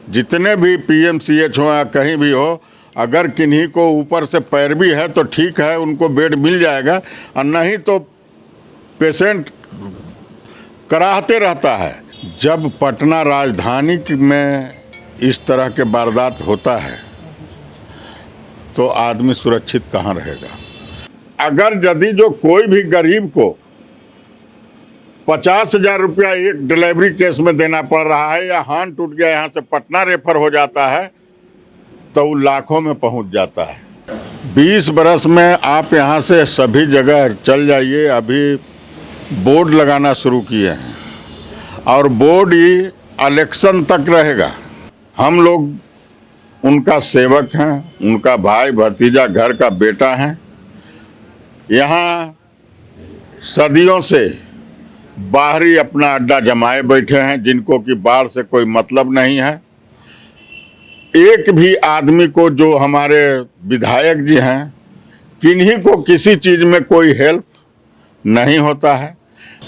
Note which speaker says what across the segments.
Speaker 1: जितने भी पीएमसीएच हो या कहीं भी हो, अगर किन्हीं को ऊपर से पैरवी है तो ठीक है, उनको बेड मिल जाएगा, और नहीं तो पेशेंट कराहते रहता है। जब पटना राजधानी में इस तरह के वारदात होता है तो आदमी सुरक्षित कहाँ रहेगा। अगर यदि जो कोई भी गरीब को 50,000 रुपया एक डिलीवरी केस में देना पड़ रहा है, या हाथ टूट गया यहाँ से पटना रेफर हो जाता है, तो वो लाखों में पहुंच जाता है। 20 बरस में आप यहाँ से सभी जगह चल जाइए, अभी बोर्ड लगाना शुरू किए हैं, और बोर्ड ही इलेक्शन तक रहेगा। हम लोग उनका सेवक हैं, उनका भाई भतीजा, घर का बेटा हैं। यहाँ सदियों से बाहरी अपना अड्डा जमाए बैठे हैं, जिनको कि बाढ़ से कोई मतलब नहीं है। एक भी आदमी को, जो हमारे विधायक जी हैं, किन्हीं को किसी चीज़ में कोई हेल्प नहीं होता है।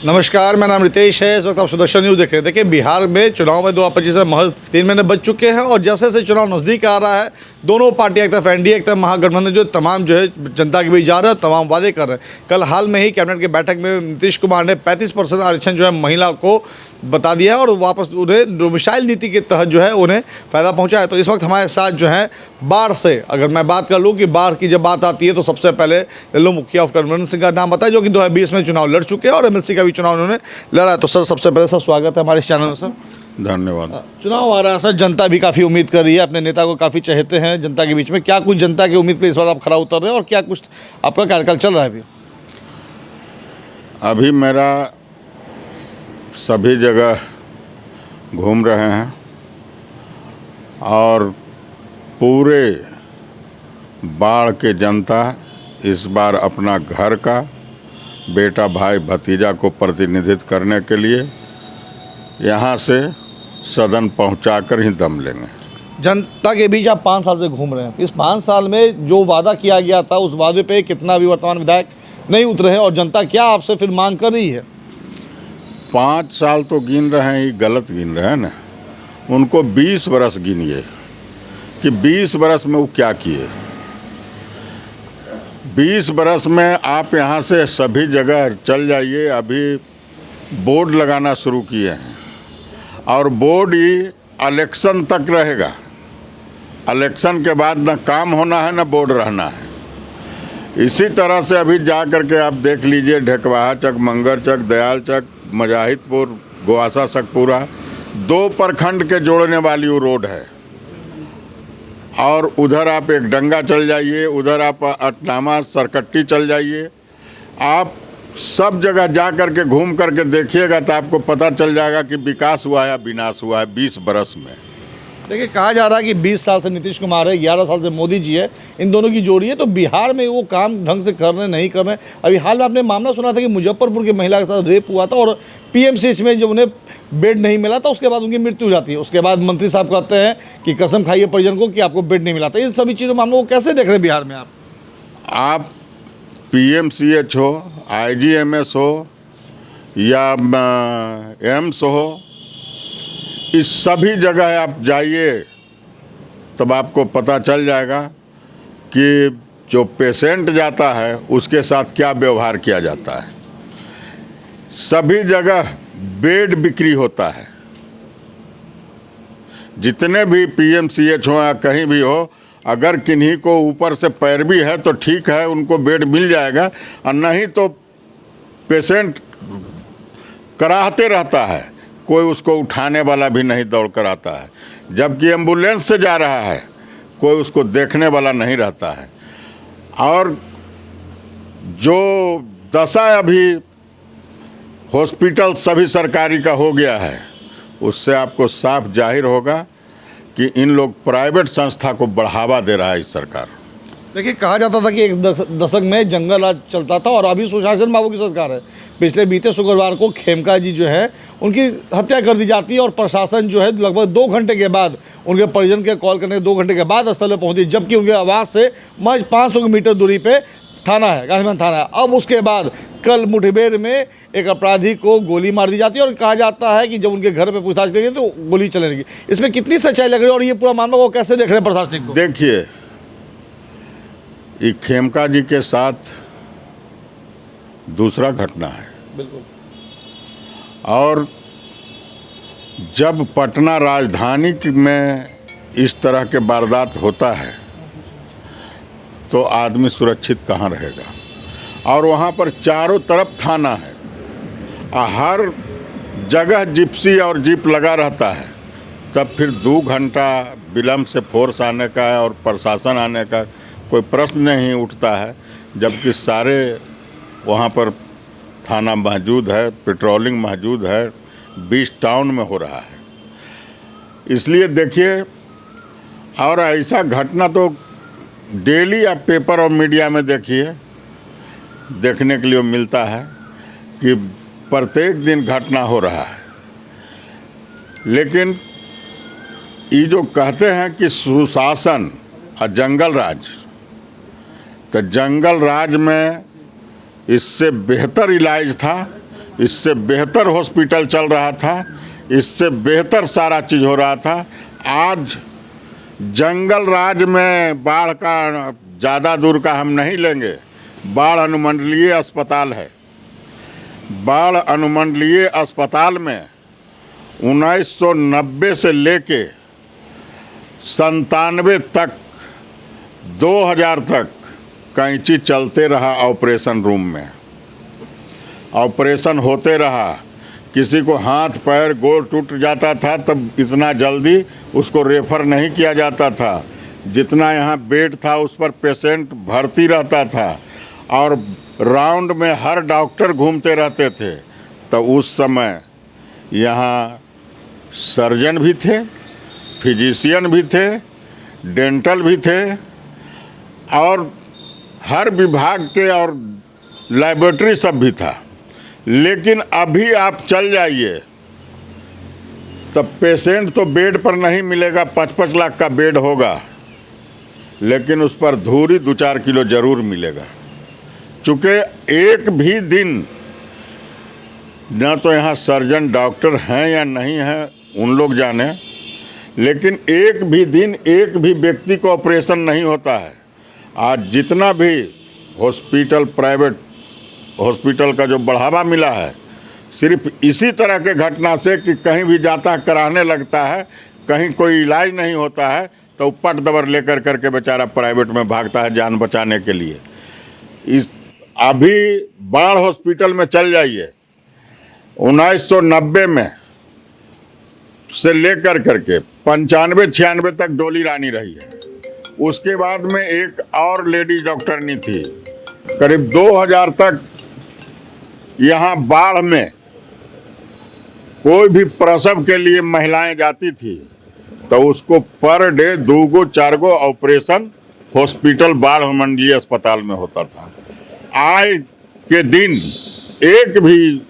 Speaker 2: नमस्कार, मेरा नाम रितेश है। इस वक्त आप सुदर्शन न्यूज़ देख रहे हैं। देखिए, बिहार में चुनाव में 2025 से महज 3 महीने बच चुके हैं, और जैसे जैसे चुनाव नज़दीक आ रहा है, दोनों पार्टियां, एक तरफ एनडीए, एक तरफ महागठबंधन, जो तमाम जो है जनता के बीच जा रहे हैं, तमाम वादे कर रहे हैं। कल हाल में ही कैबिनेट की बैठक में नीतीश कुमार ने 35% आरक्षण जो है महिला को बता दिया है, और वापस उन्हें डोमिसाइल नीति के तहत जो है उन्हें फ़ायदा पहुँचा है। तो इस वक्त हमारे साथ जो है बाढ़ से, अगर मैं बात कर लूँ कि बाढ़ की जब बात आती है तो सबसे पहले लल्लू मुखिया ऑफ कन्वीनर सिंह का नाम बताया, जो कि 2020 में चुनाव लड़ चुके हैं, और एमएलसी का भी चुनाव उन्होंने लड़ा है। तो सर, सबसे पहले सर स्वागत है हमारे इस चैनल में। सर
Speaker 1: धन्यवाद।
Speaker 2: चुनाव आ रहा है सर, जनता भी काफ़ी उम्मीद कर रही है, अपने नेता को काफ़ी चाहते हैं जनता के बीच में। क्या कुछ जनता की उम्मीद के इस बार आप खरा उतर रहे हैं, और क्या कुछ आपका कार्यकाल चल रहा है
Speaker 1: अभी मेरा सभी जगह घूम रहे हैं, और पूरे बाढ़ के जनता इस बार अपना घर का, बेटा भाई भतीजा को प्रतिनिधित्व करने के लिए यहाँ से सदन पहुँचाकर ही दम लेंगे।
Speaker 2: जनता के बीच आप 5 साल से घूम रहे हैं। इस 5 साल में जो वादा किया गया था, उस वादे पे कितना भी वर्तमान विधायक नहीं उतरे हैं, और जनता क्या आपसे फिर मांग कर रही है?
Speaker 1: 5 साल तो गिन रहे हैं, ये गलत गिन रहे हैं ना। उनको 20 बरस गिनिए कि 20 बरस में वो क्या किए। 20 बरस में आप यहाँ से सभी जगह चल जाइए, अभी बोर्ड लगाना शुरू किए हैं, और बोर्ड ही इलेक्शन तक रहेगा। इलेक्शन के बाद न काम होना है, न बोर्ड रहना है। इसी तरह से अभी जा करके आप देख लीजिए, ढेकवाहा चक, मंगर चक, दयाल चक, मजाहिदपुर, गोवासा सकपुरा, 2 प्रखंड के जोड़ने वाली वो रोड है। और उधर आप एक डंगा चल जाइए, उधर आप अटनामा सरकट्टी चल जाइए। आप सब जगह जा करके घूम करके देखिएगा तो आपको पता चल जाएगा कि विकास हुआ है या विनाश हुआ है 20 बरस में।
Speaker 2: देखिए, कहा जा रहा है कि 20 साल से नीतीश कुमार है, 11 साल से मोदी जी है, इन दोनों की जोड़ी है, तो बिहार में वो काम ढंग से कर रहे नहीं कर रहे। अभी हाल में आपने मामला सुना था कि मुजफ्फरपुर की महिला के साथ रेप हुआ था, और पीएमसीएच में जब उन्हें बेड नहीं मिला था, उसके बाद उनकी मृत्यु हो जाती है। उसके बाद मंत्री साहब कहते हैं कि कसम खाइए परिजन को कि आपको बेड नहीं मिला था। इन सभी चीज़ों मामलों को कैसे देख रहे हैं बिहार में आप?
Speaker 1: पीएमसीएच हो, आईजीएमएस हो, या एम्स हो, इस सभी जगह आप जाइए, तब आपको पता चल जाएगा कि जो पेशेंट जाता है उसके साथ क्या व्यवहार किया जाता है। सभी जगह बेड बिक्री होता है। जितने भी पीएमसीएच हो या कहीं भी हो, अगर किन्हीं को ऊपर से पैरवी है तो ठीक है, उनको बेड मिल जाएगा, और नहीं तो पेशेंट कराहते रहता है, कोई उसको उठाने वाला भी नहीं दौड़ कर आता है। जबकि एम्बुलेंस से जा रहा है, कोई उसको देखने वाला नहीं रहता है। और जो दशा अभी हॉस्पिटल सभी सरकारी का हो गया है, उससे आपको साफ जाहिर होगा कि इन लोग प्राइवेट संस्था को बढ़ावा दे रहा है इस सरकार।
Speaker 2: देखिए, कहा जाता था कि एक दशक में जंगल राज चलता था, और अभी सुशासन बाबू की सरकार है। पिछले बीते शुक्रवार को खेमका जी जो है उनकी हत्या कर दी जाती है, और प्रशासन जो है लगभग 2 घंटे के बाद, उनके परिजन के कॉल करने के 2 घंटे के बाद स्थल पर पहुंची, जबकि उनके आवास से महज 500 मीटर दूरी पे थाना है, गांधीधाम थाना है। अब उसके बाद कल मुठभेड़ में एक अपराधी को गोली मार दी जाती है और कहा जाता है कि जब उनके घर पे पूछताछ करेंगे तो गोली चलेगी। इसमें कितनी सच्चाई लग रही है और ये पूरा मामला वो कैसे देख रहे हैं प्रशासनिक को?
Speaker 1: देखिए, ये खेमका जी के साथ दूसरा घटना है।
Speaker 2: बिल्कुल।
Speaker 1: और जब पटना राजधानी में इस तरह के वारदात होता है तो आदमी सुरक्षित कहाँ रहेगा। और वहाँ पर चारों तरफ थाना है, हर जगह जिप्सी और जीप लगा रहता है, तब फिर 2 घंटा विलम्ब से फोर्स आने का और प्रशासन आने का कोई प्रश्न नहीं उठता है, जबकि सारे वहाँ पर थाना मौजूद है, पेट्रोलिंग मौजूद है, 20 टाउन में हो रहा है। इसलिए देखिए, और ऐसा घटना तो डेली आप पेपर और मीडिया में देखिए, देखने के लिए मिलता है कि प्रत्येक दिन घटना हो रहा है। लेकिन ये जो कहते हैं कि सुशासन और जंगल राज, तो जंगल राज में इससे बेहतर इलाज था, इससे बेहतर हॉस्पिटल चल रहा था, इससे बेहतर सारा चीज़ हो रहा था। आज जंगल राज में बाढ़ का ज़्यादा दूर का हम नहीं लेंगे, बाढ़ अनुमंडलीय अस्पताल है। बाढ़ अनुमंडलीय अस्पताल में 1990 से लेके 97 तक 2000 तक कैंची चलते रहा ऑपरेशन रूम में, ऑपरेशन होते रहा। किसी को हाथ पैर गोड़ टूट जाता था तब इतना जल्दी उसको रेफ़र नहीं किया जाता था, जितना यहाँ बेड था उस पर पेशेंट भर्ती रहता था और राउंड में हर डॉक्टर घूमते रहते थे। तो उस समय यहाँ सर्जन भी थे, फिजिशियन भी थे, डेंटल भी थे और हर विभाग के और लैबोरेटरी सब भी था। लेकिन अभी आप चल जाइए तब पेशेंट तो बेड पर नहीं मिलेगा, 55 लाख का बेड होगा, लेकिन उस पर धूरी 2-4 किलो जरूर मिलेगा। चूँकि एक भी दिन न तो यहाँ सर्जन डॉक्टर हैं या नहीं हैं उन लोग जाने, लेकिन एक भी दिन एक भी व्यक्ति को ऑपरेशन नहीं होता है। आज जितना भी हॉस्पिटल, प्राइवेट हॉस्पिटल का जो बढ़ावा मिला है, सिर्फ इसी तरह के घटना से कि कहीं भी जाता कराने लगता है, कहीं कोई इलाज नहीं होता है तो पट दबर लेकर करके बेचारा प्राइवेट में भागता है जान बचाने के लिए। इस अभी बाढ़ हॉस्पिटल में चल जाइए, 1990 में से लेकर करके 95-96 तक डोली रानी रही है। उसके बाद में एक और लेडी डॉक्टरनी थी। करीब 2000 तक यहाँ बाढ़ में कोई भी प्रसव के लिए महिलाएं जाती थी तो उसको पर डे 2-4 ऑपरेशन हॉस्पिटल बाढ़ मंडलीय अस्पताल में होता था। आज के दिन एक भी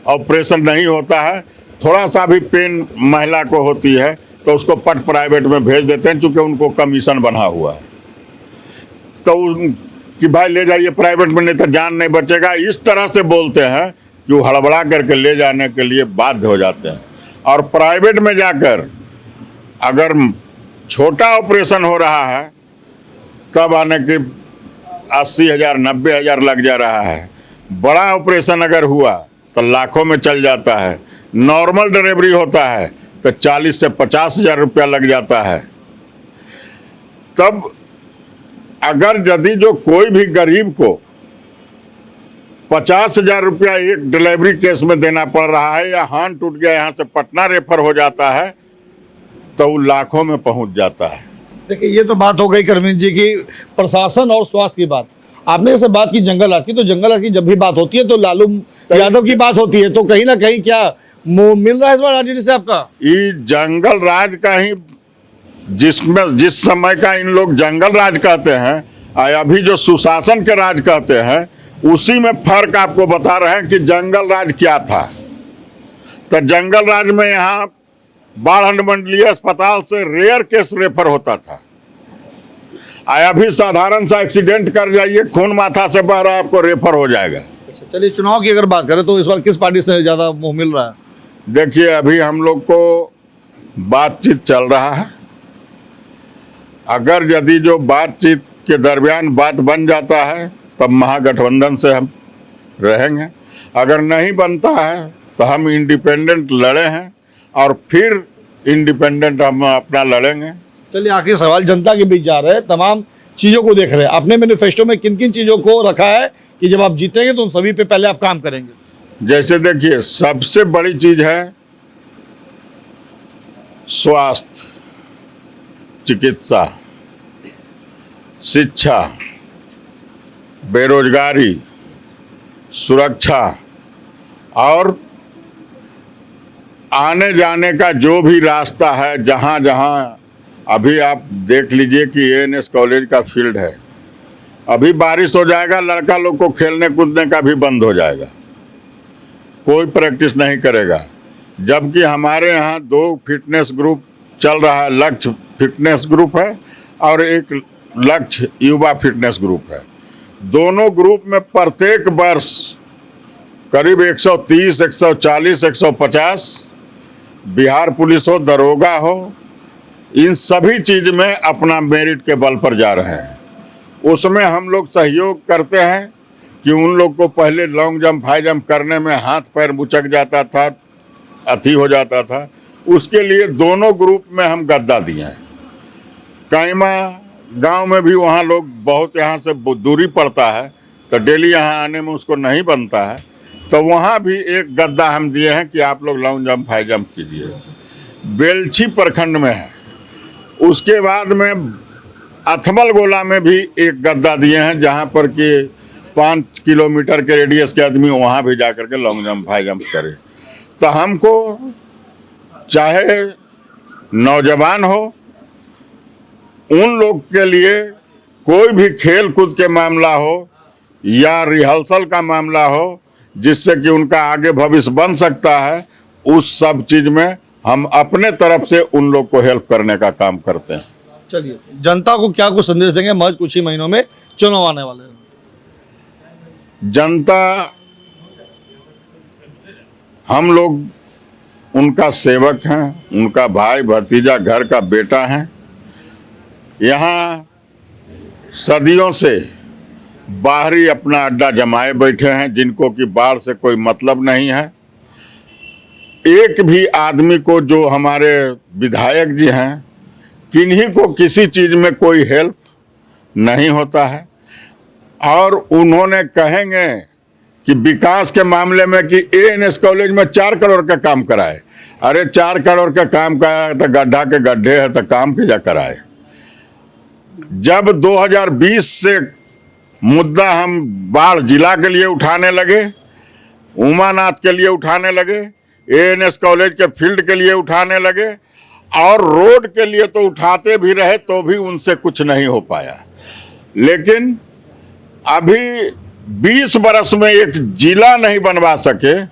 Speaker 1: ऑपरेशन नहीं होता है। थोड़ा सा भी पेन महिला को होती है तो उसको पट प्राइवेट में भेज देते हैं, चूँकि उनको कमीशन बना हुआ है। तो कि भाई ले जाइए प्राइवेट में, नहीं तो जान नहीं बचेगा, इस तरह से बोलते हैं कि वो हड़बड़ा करके ले जाने के लिए बाध्य हो जाते हैं। और प्राइवेट में जाकर अगर छोटा ऑपरेशन हो रहा है तब आने के 80,000 90,000 लग जा रहा है। बड़ा ऑपरेशन अगर हुआ तो लाखों में चल जाता है। नॉर्मल डिलीवरी होता है तो 40 से 50,000 रुपया लग जाता है। तब अगर यदि जो कोई भी गरीब को 50,000 रुपया एक डिलीवरी केस में देना पड़ रहा है या हाथ टूट गया यहाँ से पटना रेफर हो जाता है तो वो लाखों में पहुंच जाता है।
Speaker 2: देखिए, ये तो बात हो गई करमीन जी की प्रशासन और स्वास्थ्य की बात। आपने जैसे बात की जंगल राज की, तो जंगल राज की जब भी बात होती है तो लालू यादव की बात होती है, तो कहीं ना कहीं क्या मिल रहा है इस बार राजनीति से आपका?
Speaker 1: ये जंगल राज का ही, जिसमें जिस समय का इन लोग जंगल राज कहते हैं, अभी जो सुशासन के राज कहते हैं, उसी में फर्क आपको बता रहे हैं कि जंगल राज क्या था। तो जंगल राज में यहाँ बाढ़ अनुमंडलीय अस्पताल से रेयर केस रेफर होता था आया भी साधारण सा एक्सीडेंट कर जाइए, खून माथा से बह रहा है, आपको रेफर हो जाएगा।
Speaker 2: चलिए, चुनाव की अगर बात करें तो इस बार किस पार्टी से ज़्यादा मोह मिल रहा है?
Speaker 1: देखिए, अभी हम लोग को बातचीत चल रहा है। अगर यदि जो बातचीत के दरमियान बात बन जाता है तब महागठबंधन से हम रहेंगे, अगर नहीं बनता है तो हम इंडिपेंडेंट लड़े हैं और फिर इंडिपेंडेंट हम अपना लड़ेंगे।
Speaker 2: चलिए, आखिरी सवाल, जनता के बीच जा रहे हैं, तमाम चीज़ों को देख रहे हैं, अपने मैनिफेस्टो में किन किन चीज़ों को रखा है कि जब आप जीतेंगे तो उन सभी पे पहले आप काम करेंगे?
Speaker 1: जैसे देखिए, सबसे बड़ी चीज है स्वास्थ्य, चिकित्सा, शिक्षा, बेरोजगारी, सुरक्षा और आने जाने का जो भी रास्ता है, जहाँ जहाँ अभी आप देख लीजिए कि एएनएस कॉलेज का फील्ड है, अभी बारिश हो जाएगा, लड़का लोग को खेलने कूदने का भी बंद हो जाएगा, कोई प्रैक्टिस नहीं करेगा। जबकि हमारे यहाँ 2 फिटनेस ग्रुप चल रहा है, लक्ष्य फिटनेस ग्रुप है और एक लक्ष्य युवा फिटनेस ग्रुप है। दोनों ग्रुप में प्रत्येक वर्ष करीब 130, 140, 150 बिहार पुलिस हो, दरोगा हो, इन सभी चीज में अपना मेरिट के बल पर जा रहे हैं। उसमें हम लोग सहयोग करते हैं कि उन लोग को पहले लॉन्ग जंप, हाई जंप करने में हाथ पैर मुचक जाता था, अति हो जाता था, उसके लिए दोनों ग्रुप में हम गद्दा दिए हैं। काइमा गांव में भी वहाँ लोग बहुत यहाँ से दूरी पड़ता है तो डेली यहाँ आने में उसको नहीं बनता है, तो वहाँ भी एक गद्दा हम दिए हैं कि आप लोग लॉन्ग जंप, हाई जंप कीजिए। बेलछी प्रखंड में है। उसके बाद में अथमल गोला में भी एक गद्दा दिए हैं, जहाँ पर कि 5 किलोमीटर के रेडियस के आदमी वहाँ भी जा करके लॉन्ग जंप, हाई जंप करे। तो हमको चाहे नौजवान हो, उन लोग के लिए कोई भी खेल कूद के मामला हो या रिहर्सल का मामला हो, जिससे कि उनका आगे भविष्य बन सकता है, उस सब चीज में हम अपने तरफ से उन लोग को हेल्प करने का काम करते हैं।
Speaker 2: चलिए, जनता को क्या कुछ संदेश देंगे? महज कुछ ही महीनों में चुनाव आने वाले हैं।
Speaker 1: जनता, हम लोग उनका सेवक हैं, उनका भाई भतीजा, घर का बेटा हैं। यहाँ सदियों से बाहरी अपना अड्डा जमाए बैठे हैं, जिनको कि बाढ़ से कोई मतलब नहीं है। एक भी आदमी को, जो हमारे विधायक जी हैं, किन्हीं को किसी चीज़ में कोई हेल्प नहीं होता है। और उन्होंने कहेंगे कि विकास के मामले में कि एएनएस कॉलेज में 4 करोड़ का काम कराए। अरे 4 करोड़ का काम कराए तो गड्ढा के गड्ढे है, तो काम क्या कराए। जब 2020 से मुद्दा हम बाढ़ जिला के लिए उठाने लगे, उमानाथ के लिए उठाने लगे, एएनएस कॉलेज के फील्ड के लिए उठाने लगे और रोड के लिए तो उठाते भी रहे, तो भी उनसे कुछ नहीं हो पाया। लेकिन अभी 20 बरस में एक जिला नहीं बनवा सके,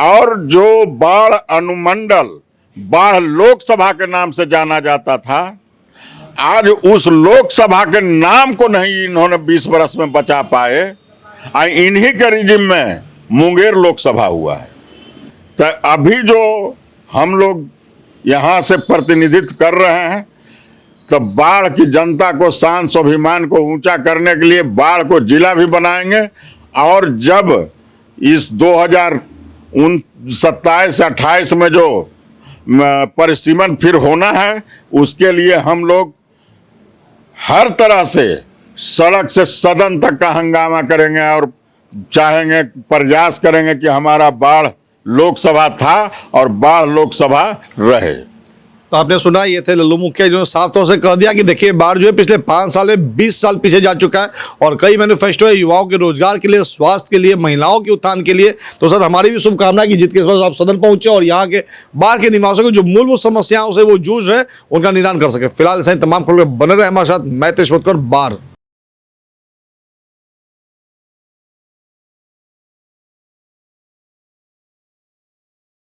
Speaker 1: और जो बाढ़ अनुमंडल, बाढ़ लोकसभा के नाम से जाना जाता था, आज उस लोकसभा के नाम को नहीं इन्होंने 20 बरस में बचा पाए। इन्हीं के रिजिम में मुंगेर लोकसभा हुआ है। तो अभी जो हम लोग यहाँ से प्रतिनिधित्व कर रहे हैं, तो बाढ़ की जनता को, शान स्वाभिमान को ऊंचा करने के लिए बाढ़ को जिला भी बनाएंगे। और जब इस 2027-28 में जो परिसीमन फिर होना है, उसके लिए हम लोग हर तरह से सड़क से सदन तक का हंगामा करेंगे और चाहेंगे, प्रयास करेंगे कि हमारा बाढ़ लोकसभा था और बाढ़ लोकसभा रहे।
Speaker 2: तो आपने सुना, ये थे लल्लू मुखिया, जिन्होंने साफ तौर से कह दिया कि देखिए, बाढ़ जो है पिछले 5 साल में 20 साल पीछे जा चुका है और कई मैनिफेस्टो है युवाओं के रोजगार के लिए, स्वास्थ्य के लिए, महिलाओं के उत्थान के लिए। तो सर, हमारी भी शुभकामना कि जीत के बाद आप सदन पहुंचे और यहाँ के बाढ़ के निवासियों को जो मूलभूत समस्याओं से वो जूझ रहे हैं, उनका निदान कर सके। फिलहाल ऐसे तमाम खबरें बने रहे हमारे साथ। मैं तेज बाढ़।